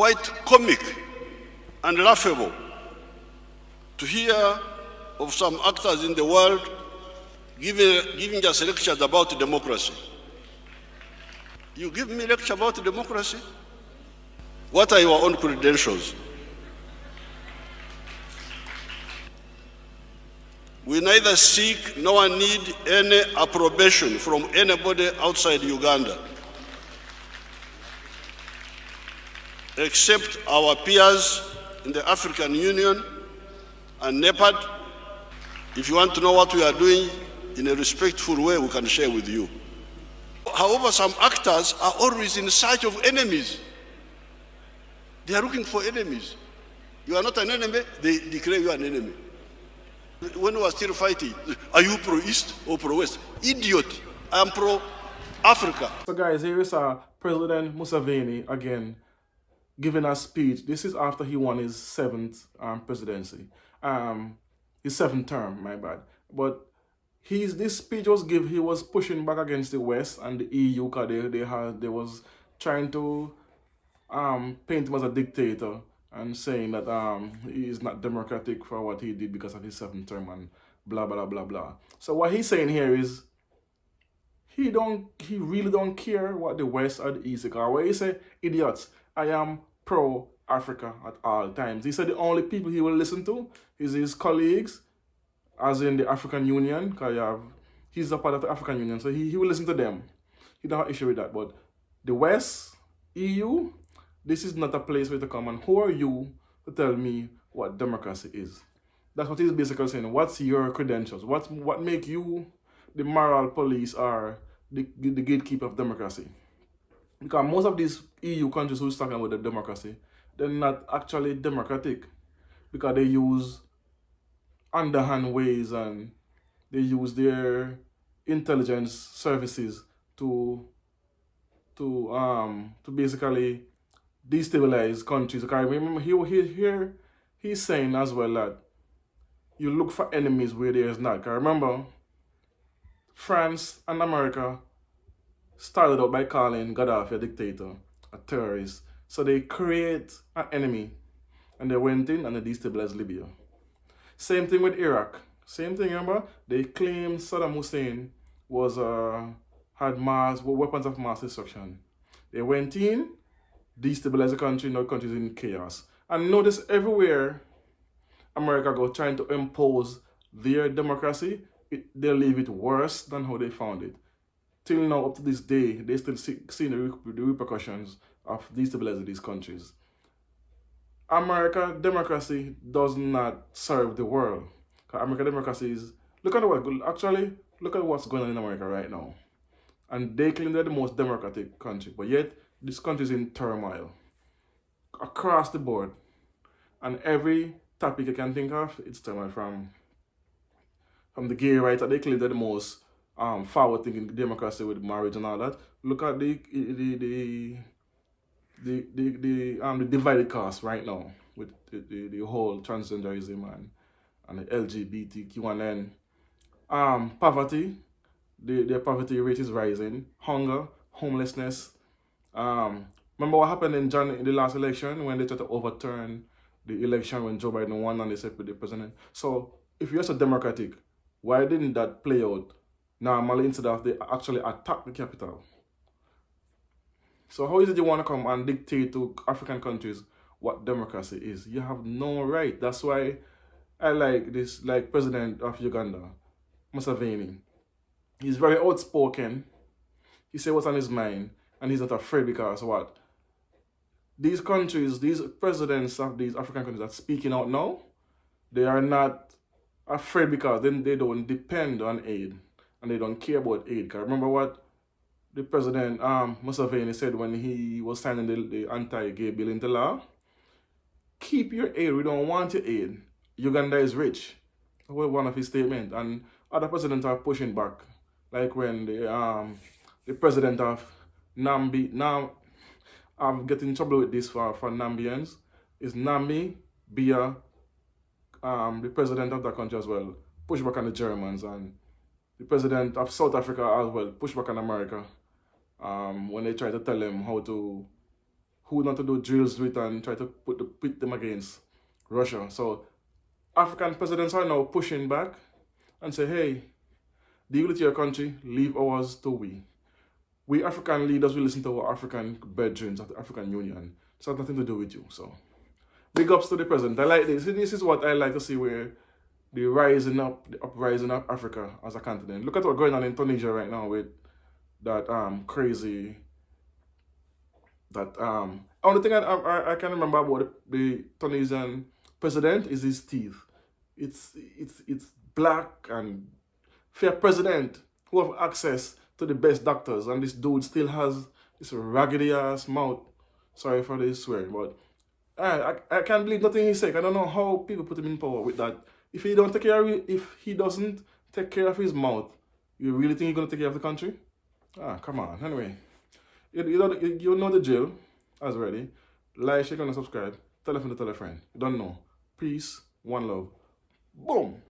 quite comic and laughable to hear of some actors in the world giving us lectures about democracy. You give me a lecture about democracy? What are your own credentials? We neither seek nor need any approbation from anybody outside Uganda, except our peers in the African Union and NEPAD. If you want to know what we are doing in a respectful way, we can share with you. However, some actors are always in search of enemies. They are looking for enemies. You are not an enemy, they declare you an enemy. When we are still fighting, are you pro-East or pro-West? Idiot, I am pro-Africa. So guys, here is President Museveni again giving a speech. This is after he won his seventh presidency. His seventh term, my bad. But this speech was he was pushing back against the West and the EU because they was trying to paint him as a dictator and saying that he is not democratic for what he did because of his seventh term and blah blah blah blah. So what he's saying here is he really don't care what the West or the East are. Where he say, idiots, I am pro-Africa at all times. He said the only people he will listen to is his colleagues, as in the African Union, because he's a part of the African Union, so he will listen to them. He don't have issue with that. But the West, EU, this is not a place where to come. And who are you to tell me what democracy is? That's what he's basically saying. What's your credentials? What make you the moral police or the gatekeeper of democracy? Because most of these EU countries who's talking about the democracy, they're not actually democratic because they use underhand ways and they use their intelligence services to basically destabilize countries. Okay, remember here he's saying as well that you look for enemies where there is not. Okay, remember, France and America started out by calling Gaddafi a dictator, a terrorist. So they create an enemy and they went in and they destabilized Libya. Same thing with Iraq. Same thing, remember? They claimed Saddam Hussein had weapons of mass destruction. They went in, destabilized the country, now the country is in chaos. And notice everywhere America go trying to impose their democracy, they leave it worse than how they found it. Till now, up to this day, they still see the repercussions of destabilizing these countries. American democracy does not serve the world. American democracy is, look at what's going on in America right now. And they claim they're the most democratic country, but yet this country is in turmoil across the board. And every topic you can think of, it's turmoil from the gay rights that they claim they're the most forward-thinking democracy with marriage and all that. Look at the divided cast right now with the whole transgenderism and the LGBTQ and then poverty. The poverty rate is rising. Hunger, homelessness. Remember what happened in the last election when they tried to overturn the election when Joe Biden won and they said the president. So if you're so democratic, why didn't that play out normally instead of they actually attack the capital? So how is it you want to come and dictate to African countries what democracy is? You have no right. That's why I like this, like President of Uganda, Museveni. He's very outspoken. He says what's on his mind, and he's not afraid because what? These countries, these presidents of these African countries are speaking out now. They are not afraid because then they don't depend on aid and they don't care about aid. Because remember what the president Museveni said when he was signing the anti-gay bill into law? Keep your aid. We don't want your aid. Uganda is rich. That was one of his statements. And other presidents are pushing back. Like when the president of Namibia, now I'm getting in trouble with this for Nambians, is Namibia, the president of that country as well, push back on the Germans, and the president of South Africa as well, push back on America when they try to tell him how to who want to do drills with and try to pit them against Russia. So African presidents are now pushing back and say, hey, deal with your country, leave ours to we. We African leaders will listen to our African brethren of the African Union. It's has nothing to do with you. So big ups to the president. I like this. This is what I like to see, where the uprising of Africa as a continent. Look at what's going on in Tunisia right now with that crazy, that only thing I can remember about the Tunisian president is his teeth. It's black, and for a president who have access to the best doctors, and this dude still has this raggedy ass mouth. Sorry for this swearing, but I can't believe nothing he said. I don't know how people put him in power with that. If he doesn't take care of his mouth, you really think he's gonna take care of the country? Come on. Anyway, you know the drill. As ready. Like, share, and subscribe. Tell a friend to tell a friend. You don't know. Peace. One love. Boom.